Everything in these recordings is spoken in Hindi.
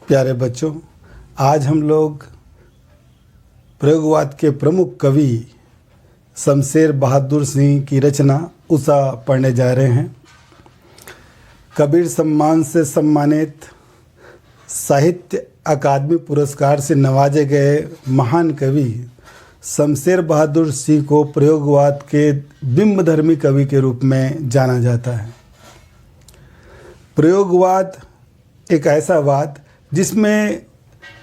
प्यारे बच्चों, आज हम लोग प्रयोगवाद के प्रमुख कवि शमशेर बहादुर सिंह की रचना उषा पढ़ने जा रहे हैं। कबीर सम्मान से सम्मानित, साहित्य अकादमी पुरस्कार से नवाजे गए महान कवि शमशेर बहादुर सिंह को प्रयोगवाद के बिंबधर्मी कवि के रूप में जाना जाता है। प्रयोगवाद एक ऐसा वाद जिसमें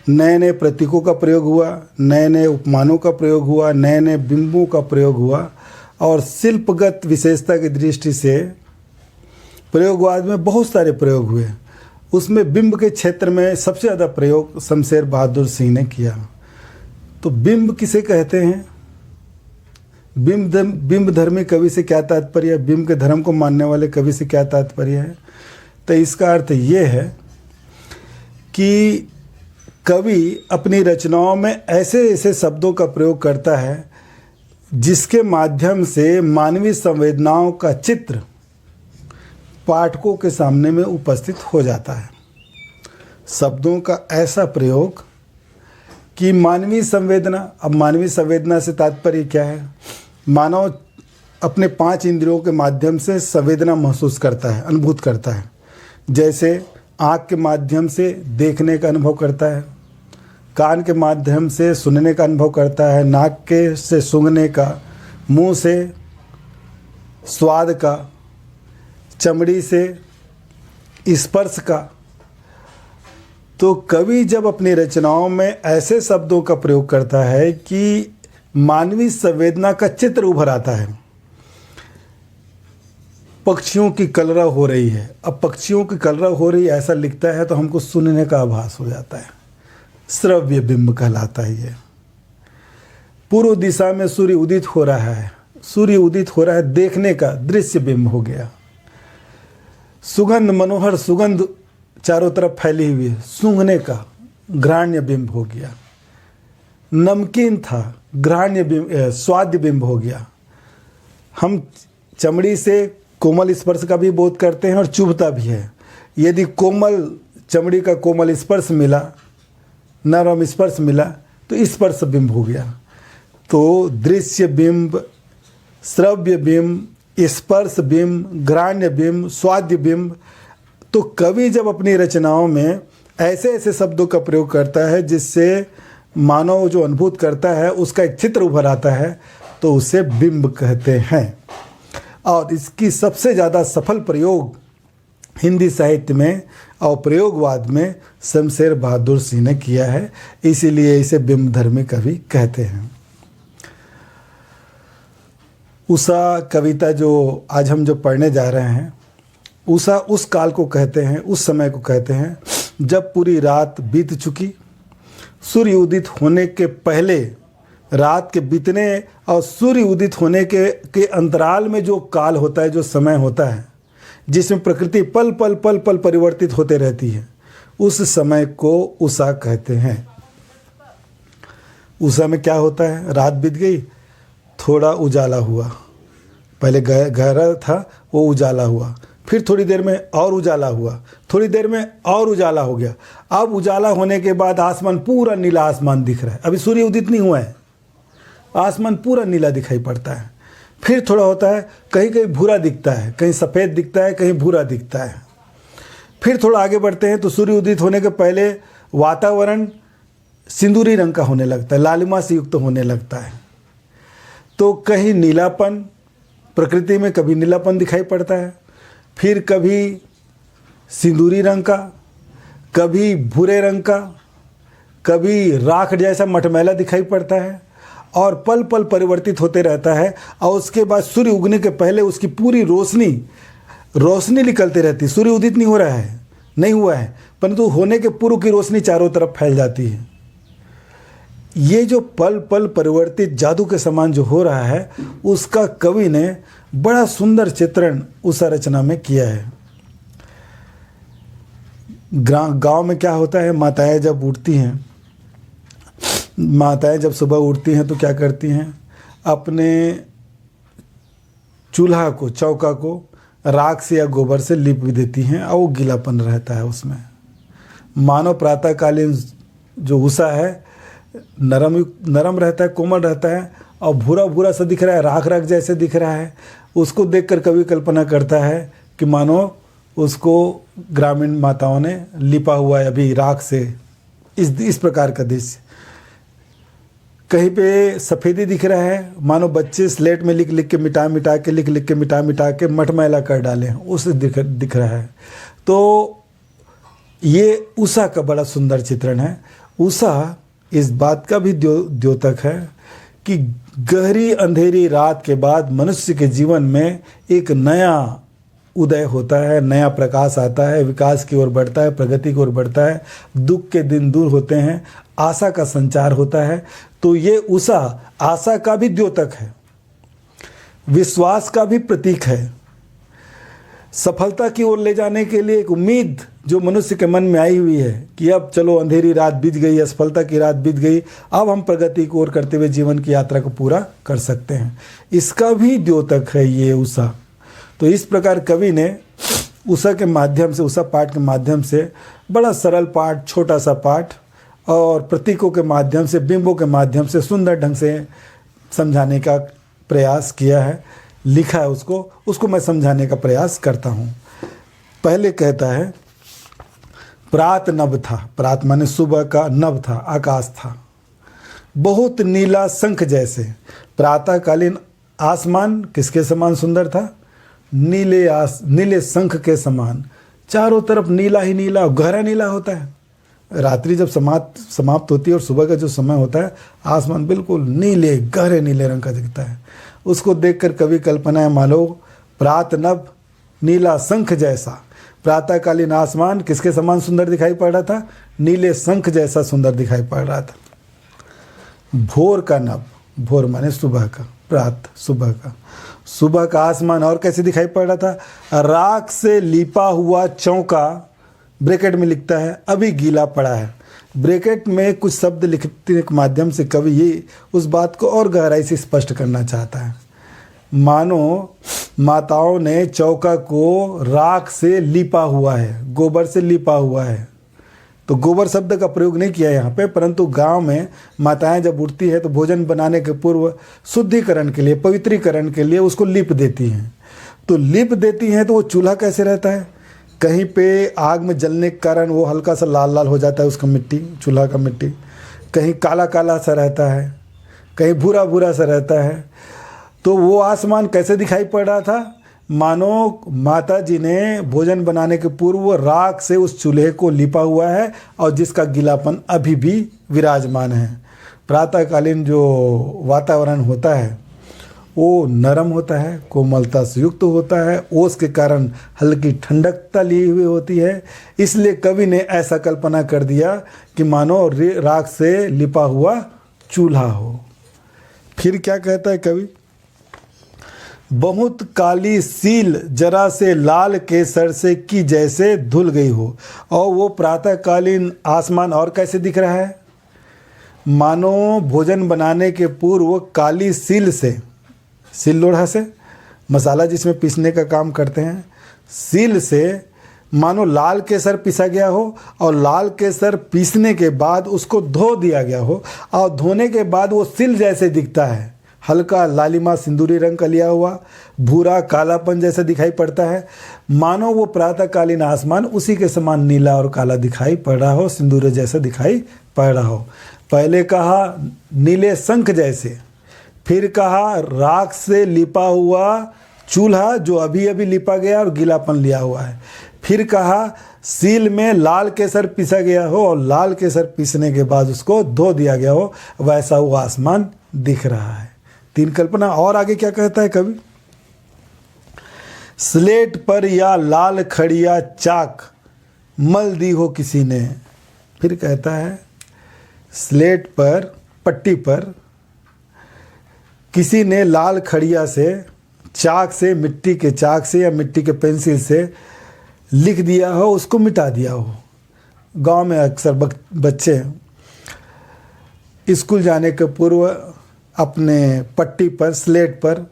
नए नए प्रतीकों का प्रयोग हुआ, नए नए उपमानों का प्रयोग हुआ, नए नए बिंबों का प्रयोग हुआ और शिल्पगत विशेषता की दृष्टि से प्रयोगवाद में बहुत सारे प्रयोग हुए। उसमें बिंब के क्षेत्र में सबसे ज़्यादा प्रयोग शमशेर बहादुर सिंह ने किया। तो बिंब किसे कहते हैं? बिंब धर्मी कवि से क्या तात्पर्य है? बिंब के धर्म को मानने वाले कवि से क्या तात्पर्य है? तो इसका अर्थ ये है कि कवि अपनी रचनाओं में ऐसे ऐसे शब्दों का प्रयोग करता है जिसके माध्यम से मानवीय संवेदनाओं का चित्र पाठकों के सामने में उपस्थित हो जाता है। शब्दों का ऐसा प्रयोग कि मानवीय संवेदना, अब मानवीय संवेदना से तात्पर्य क्या है? मानव अपने 5 इंद्रियों के माध्यम से संवेदना महसूस करता है, अनुभूत करता है। जैसे आँख के माध्यम से देखने का अनुभव करता है, कान के माध्यम से सुनने का अनुभव करता है, नाक के से सूंघने का, मुंह से स्वाद का, चमड़ी से स्पर्श का। तो कवि जब अपनी रचनाओं में ऐसे शब्दों का प्रयोग करता है कि मानवीय संवेदना का चित्र उभर आता है। पक्षियों की कलरव हो रही है, अब पक्षियों की कलरव हो रही ऐसा लिखता है तो हमको सुनने का आभास हो जाता है, श्रव्य बिंब कहलाता है ये। पूर्व दिशा में सूर्य उदित हो रहा है, सूर्य उदित हो रहा है, देखने का दृश्य बिंब हो गया। सुगंध, मनोहर सुगंध चारों तरफ फैली हुई है, सूंघने का घ्राण्य बिंब हो गया। नमकीन था, घ्राण्य बिंब, स्वाद्य बिंब हो गया। हम चमड़ी से कोमल स्पर्श का भी बोध करते हैं और चुभता भी है। यदि कोमल चमड़ी का कोमल स्पर्श मिला, नरम स्पर्श मिला, तो स्पर्श बिंब हो गया। तो दृश्य बिंब, श्रव्य बिंब, स्पर्श बिंब, घ्राण्य बिंब, स्वाद्य बिंब। तो कवि जब अपनी रचनाओं में ऐसे ऐसे शब्दों का प्रयोग करता है जिससे मानव जो अनुभूत करता है उसका एक चित्र उभर आता है, तो उसे बिंब कहते हैं। और इसकी सबसे ज़्यादा सफल प्रयोग हिंदी साहित्य में और प्रयोगवाद में शमशेर बहादुर सिंह ने किया है, इसीलिए इसे बिंबधर्मी कवि कहते हैं। उषा कविता जो आज हम जो पढ़ने जा रहे हैं, उषा उस काल को कहते हैं, उस समय को कहते हैं जब पूरी रात बीत चुकी, सूर्य उदित होने के पहले रात के बीतने और सूर्य उदित होने के अंतराल में जो काल होता है, जो समय होता है जिसमें प्रकृति पल पल पल पल परिवर्तित होते रहती है, उस समय को उषा कहते हैं। उषा में क्या होता है? रात बीत गई, थोड़ा उजाला हुआ, पहले गहरा था वो उजाला हुआ, फिर थोड़ी देर में और उजाला हुआ, थोड़ी देर में और उजाला हो गया। अब उजाला होने के बाद आसमान पूरा नीला आसमान दिख रहा है। अभी सूर्य उदित नहीं हुआ है, आसमान पूरा नीला दिखाई पड़ता है। फिर थोड़ा होता है, कहीं कहीं भूरा दिखता है, कहीं सफ़ेद दिखता है, कहीं भूरा दिखता है। फिर थोड़ा आगे बढ़ते हैं तो सूर्य उदित होने के पहले वातावरण सिंदूरी रंग का होने लगता है, लालिमा से युक्त होने लगता है। तो कहीं नीलापन, प्रकृति में कभी नीलापन दिखाई पड़ता है, फिर कभी सिंदूरी रंग का, कभी भूरे रंग का, कभी राख जैसा मटमैला दिखाई पड़ता है और पल पल परिवर्तित होते रहता है। और उसके बाद सूर्य उगने के पहले उसकी पूरी रोशनी निकलती रहती। सूर्य उदित नहीं हो रहा है, नहीं हुआ है, परंतु होने के पूर्व की रोशनी चारों तरफ फैल जाती है। ये जो पल पल परिवर्तित जादू के समान जो हो रहा है, उसका कवि ने बड़ा सुंदर चित्रण उषा रचना में किया है। गांव में क्या होता है, माताएं जब उठती हैं, माताएं जब सुबह उठती हैं तो क्या करती हैं, अपने चूल्हा को, चौका को राख से या गोबर से लिप भी देती हैं और वो गीलापन रहता है उसमें। मानो प्रातःकालीन जो उषा है नरम रहता है, कोमल रहता है और भूरा भूरा सा दिख रहा है, राख राख जैसे दिख रहा है। उसको देखकर कवि कल्पना करता है कि मानो उसको ग्रामीण माताओं ने लिपा हुआ है अभी राख से, इस प्रकार का दृश्य। कहीं पे सफ़ेदी दिख रहा है, मानो बच्चे स्लेट में लिख लिख के मिटा मिटा के मटमैला कर डाले हैं, उसे दिख रहा है। तो ये उषा का बड़ा सुंदर चित्रण है। उषा इस बात का भी द्योतक है कि गहरी अंधेरी रात के बाद मनुष्य के जीवन में एक नया उदय होता है, नया प्रकाश आता है, विकास की ओर बढ़ता है, प्रगति की ओर बढ़ता है, दुख के दिन दूर होते हैं, आशा का संचार होता है। तो ये उषा आशा का भी द्योतक है, विश्वास का भी प्रतीक है, सफलता की ओर ले जाने के लिए एक उम्मीद जो मनुष्य के मन में आई हुई है कि अब चलो अंधेरी रात बीत गई, असफलता की रात बीत गई, अब हम प्रगति की ओर करते हुए जीवन की यात्रा को पूरा कर सकते हैं, इसका भी द्योतक है ये उषा। तो इस प्रकार कवि ने उषा के माध्यम से, उषा पाठ के माध्यम से बड़ा सरल पाठ, छोटा सा पाठ और प्रतीकों के माध्यम से, बिंबों के माध्यम से सुंदर ढंग से समझाने का प्रयास किया है, लिखा है। उसको मैं समझाने का प्रयास करता हूँ। पहले कहता है प्रात नभ था, प्रात माने सुबह का, नभ था आकाश था, बहुत नीला शंख जैसे। प्रातःकालीन आसमान किसके समान सुंदर था? नीले शंख के समान, चारों तरफ नीला ही नीला, गहरा नीला होता है। रात्रि जब समाप्त होती है और सुबह का जो समय होता है, आसमान बिल्कुल नीले गहरे नीले रंग का दिखता है। उसको देखकर कवि कल्पना है मानो प्रात नभ नीला शंख जैसा। प्रातःकालीन आसमान किसके समान सुंदर दिखाई पड़ रहा था? नीले शंख जैसा सुंदर दिखाई पड़ रहा था। भोर का नभ, भोर माने सुबह का, प्रात सुबह का, सुबह का आसमान और कैसे दिखाई पड़ रहा था? राख से लिपा हुआ चौका, ब्रैकेट में लिखता है अभी गीला पड़ा है। ब्रैकेट में कुछ शब्द लिखने के माध्यम से कवि ये उस बात को और गहराई से स्पष्ट करना चाहता है। मानो माताओं ने चौका को राख से लिपा हुआ है, गोबर से लिपा हुआ है। तो गोबर शब्द का प्रयोग नहीं किया यहाँ पे, परंतु गांव में माताएं जब उठती है तो भोजन बनाने के पूर्व शुद्धिकरण के लिए, पवित्रीकरण के लिए उसको लीप देती हैं। तो लीप देती हैं तो वो चूल्हा कैसे रहता है? कहीं पे आग में जलने के कारण वो हल्का सा लाल लाल हो जाता है, उसका मिट्टी, चूल्हा का मिट्टी, कहीं काला काला सा रहता है, कहीं भूरा भूरा सा रहता है। तो वो आसमान कैसे दिखाई पड़ रहा था? मानो माता जी ने भोजन बनाने के पूर्व राख से उस चूल्हे को लिपा हुआ है और जिसका गीलापन अभी भी विराजमान है। प्रातःकालीन जो वातावरण होता है वो नरम होता है, कोमलता से युक्त होता है, ओस के कारण हल्की ठंडकता ली हुई होती है। इसलिए कवि ने ऐसा कल्पना कर दिया कि मानो राख से लिपा हुआ चूल्हा हो। फिर क्या कहता है कवि? बहुत काली सील जरा से लाल केसर से की जैसे धुल गई हो। और वो प्रातःकालीन आसमान और कैसे दिख रहा है? मानो भोजन बनाने के पूर्व काली सील से, सील लोढ़ा से, मसाला जिसमें पीसने का काम करते हैं, सील से मानो लाल केसर पिसा गया हो और लाल केसर पीसने के बाद उसको धो दिया गया हो और धोने के बाद वो सील जैसे दिखता है, हल्का लालिमा सिंदूरी रंग का लिया हुआ, भूरा कालापन जैसा दिखाई पड़ता है। मानो वो प्रातःकालीन आसमान उसी के समान नीला और काला दिखाई पड़ रहा हो, सिंदूर जैसा दिखाई पड़ रहा हो। पहले कहा नीले शंख जैसे, फिर कहा राख से लिपा हुआ चूल्हा जो अभी अभी लिपा गया और गीलापन लिया हुआ है, फिर कहा सील में लाल केसर पीसा गया हो और लाल केसर पीसने के बाद उसको धो दिया गया हो, वैसा वो आसमान दिख रहा है। तीन कल्पना। और आगे क्या कहता है कवि? स्लेट पर या लाल खड़िया चाक मल दी हो किसी ने। फिर कहता है स्लेट पर, पट्टी पर किसी ने लाल खड़िया से, चाक से, मिट्टी के चाक से या मिट्टी के पेंसिल से लिख दिया हो, उसको मिटा दिया हो। गांव में अक्सर बच्चे स्कूल जाने के पूर्व अपने पट्टी पर, स्लेट पर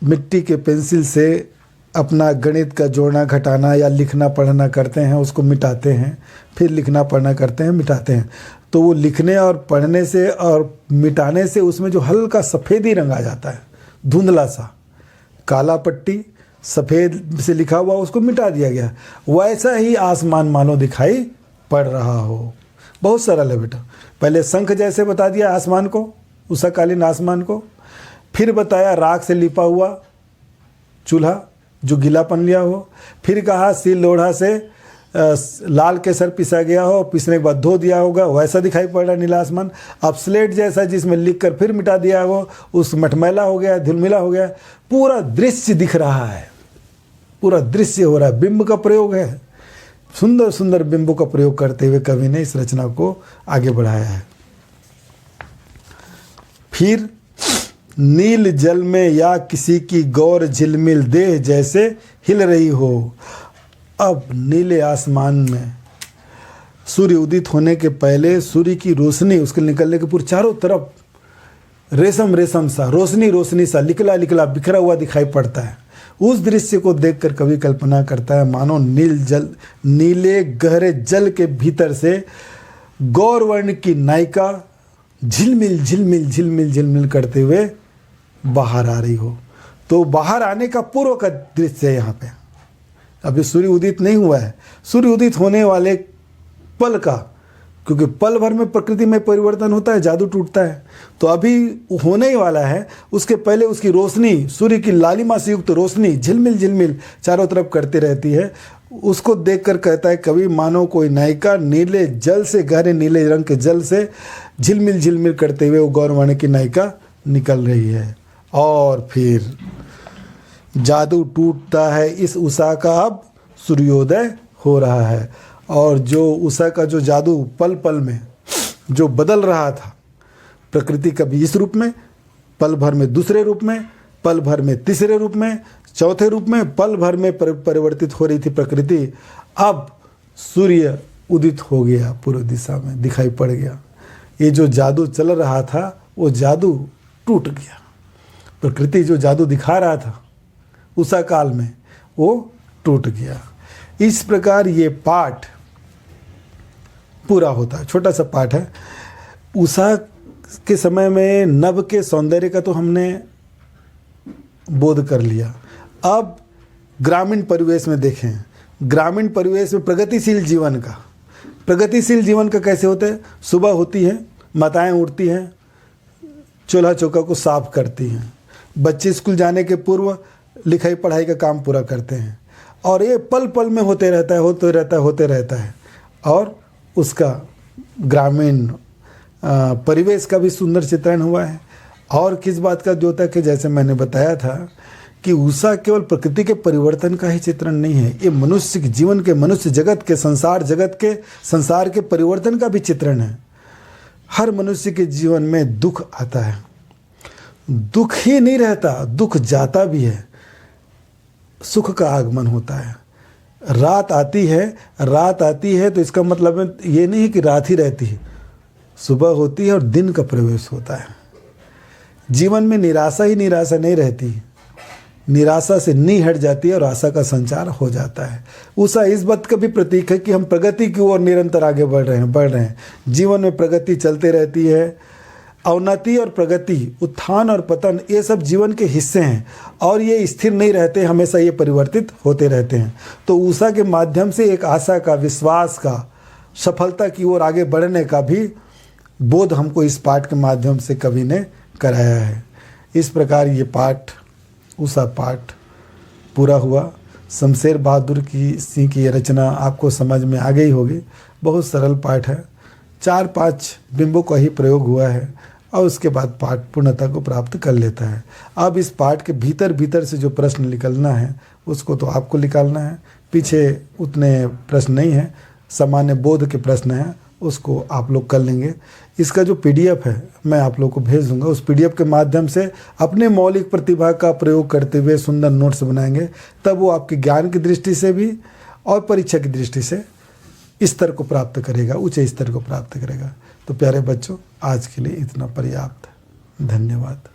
मिट्टी के पेंसिल से अपना गणित का जोड़ना घटाना या लिखना पढ़ना करते हैं, उसको मिटाते हैं, फिर लिखना पढ़ना करते हैं, मिटाते हैं। तो वो लिखने और पढ़ने से और मिटाने से उसमें जो हल्का सफ़ेदी रंग आ जाता है, धुंधला सा, काला पट्टी सफ़ेद से लिखा हुआ उसको मिटा दिया गया, वैसा ही आसमान मानो दिखाई पड़ रहा हो। बहुत सरल है बेटा। पहले शंख जैसे बता दिया आसमान को, उषाकालीन आसमान को, फिर बताया राख से लिपा हुआ चूल्हा जो गीलापन लिया हो, फिर कहा सिल लोढ़ा से लाल केसर पिसा गया हो, पिसने के बाद धो दिया होगा, वैसा दिखाई पड़ रहा है नीला आसमान। अब स्लेट जैसा जिसमें लिख कर फिर मिटा दिया हो, उस मटमैला हो गया, धुलमिला हो गया, पूरा दृश्य दिख रहा है, पूरा दृश्य हो रहा है। बिंब का प्रयोग है, सुंदर सुंदर बिंबों का प्रयोग करते हुए कवि ने इस रचना को आगे बढ़ाया है। फिर नील जल में या किसी की गौर झिलमिल देह जैसे हिल रही हो। अब नीले आसमान में सूर्य उदित होने के पहले सूर्य की रोशनी उसके निकलने के पूर्व चारों तरफ रेशम रेशम सा, रोशनी रोशनी सा, लिकला लिकला बिखरा हुआ दिखाई पड़ता है। उस दृश्य को देखकर कवि कल्पना करता है मानो नीले गहरे जल के भीतर से गौरवर्ण की नायिका झिलमिल झिलमिल झिलमिल झिलमिल करते हुए बाहर आ रही हो। तो बाहर आने का पूर्व का दृश्य है यहाँ पे। अभी सूर्य उदित नहीं हुआ है, सूर्य उदित होने वाले पल का, क्योंकि पल भर में प्रकृति में परिवर्तन होता है, जादू टूटता है। तो अभी होने ही वाला है, उसके पहले उसकी रोशनी, सूर्य की लालिमा से युक्त रोशनी झिलमिल झिलमिल चारों तरफ करती रहती है। उसको देखकर कहता है कवि मानो कोई नायिका नीले जल से, गहरे नीले रंग के जल से झिलमिल झिलमिल करते हुए वो गौरवर्ण की नायिका निकल रही है। और फिर जादू टूटता है, इस उषा का अब सूर्योदय हो रहा है। और जो उषा का जो जादू पल पल में जो बदल रहा था, प्रकृति कभी इस रूप में, पल भर में दूसरे रूप में, पल भर में तीसरे रूप में, चौथे रूप में, पल भर में परिवर्तित हो रही थी प्रकृति। अब सूर्य उदित हो गया, पूर्व दिशा में दिखाई पड़ गया। ये जो जादू चल रहा था वो जादू टूट गया। प्रकृति जो जादू दिखा रहा था उषा काल में वो टूट गया। इस प्रकार ये पाठ पूरा होता है। छोटा सा पाठ है। उषा के समय में नभ के सौंदर्य का तो हमने बोध कर लिया। अब ग्रामीण परिवेश में देखें, ग्रामीण परिवेश में प्रगतिशील जीवन का, प्रगतिशील जीवन का कैसे होता है। सुबह होती है, माताएं उठती हैं, चूल्हा चौका को साफ करती हैं, बच्चे स्कूल जाने के पूर्व लिखाई पढ़ाई का काम पूरा करते हैं, और ये पल पल में होते रहता है। और उसका ग्रामीण परिवेश का भी सुंदर चित्रण हुआ है। और किस बात का द्योतक है, जैसे मैंने बताया था कि उषा केवल प्रकृति के परिवर्तन का ही चित्रण नहीं है, ये मनुष्य के जीवन के, मनुष्य जगत के, संसार के परिवर्तन का भी चित्रण है। हर मनुष्य के जीवन में दुख आता है, दुख ही नहीं रहता, दुख जाता भी है, सुख का आगमन होता है। रात आती है तो इसका मतलब ये नहीं कि रात ही रहती है, सुबह होती है और दिन का प्रवेश होता है। जीवन में निराशा ही निराशा नहीं रहती, निराशा से नींद हट जाती है और आशा का संचार हो जाता है। उषा इस बात का भी प्रतीक है कि हम प्रगति की ओर निरंतर आगे बढ़ रहे हैं। जीवन में प्रगति चलते रहती है। अवनति और प्रगति, उत्थान और पतन, ये सब जीवन के हिस्से हैं और ये स्थिर नहीं रहते, हमेशा ये परिवर्तित होते रहते हैं। तो उषा के माध्यम से एक आशा का, विश्वास का, सफलता की ओर आगे बढ़ने का भी बोध हमको इस पाठ के माध्यम से कवि ने कराया है। इस प्रकार ये पाठ, उषा पाठ पूरा हुआ। शमशेर बहादुर सिंह की ये रचना आपको समझ में आ गई होगी। बहुत सरल पाठ है, 4-5 बिंबों का ही प्रयोग हुआ है और उसके बाद पाठ पूर्णता को प्राप्त कर लेता है। अब इस पाठ के भीतर से जो प्रश्न निकलना है उसको तो आपको निकालना है, पीछे उतने प्रश्न नहीं है, सामान्य बोध के प्रश्न हैं, उसको आप लोग कर लेंगे। इसका जो PDF है मैं आप लोग को भेज दूंगा, उस PDF के माध्यम से अपने मौलिक प्रतिभा का प्रयोग करते हुए सुंदर नोट्स बनाएंगे, तब वो आपके ज्ञान की दृष्टि से भी और परीक्षा की दृष्टि से स्तर को प्राप्त करेगा, ऊंचे स्तर को प्राप्त करेगा। तो प्यारे बच्चों, आज के लिए इतना पर्याप्त। धन्यवाद।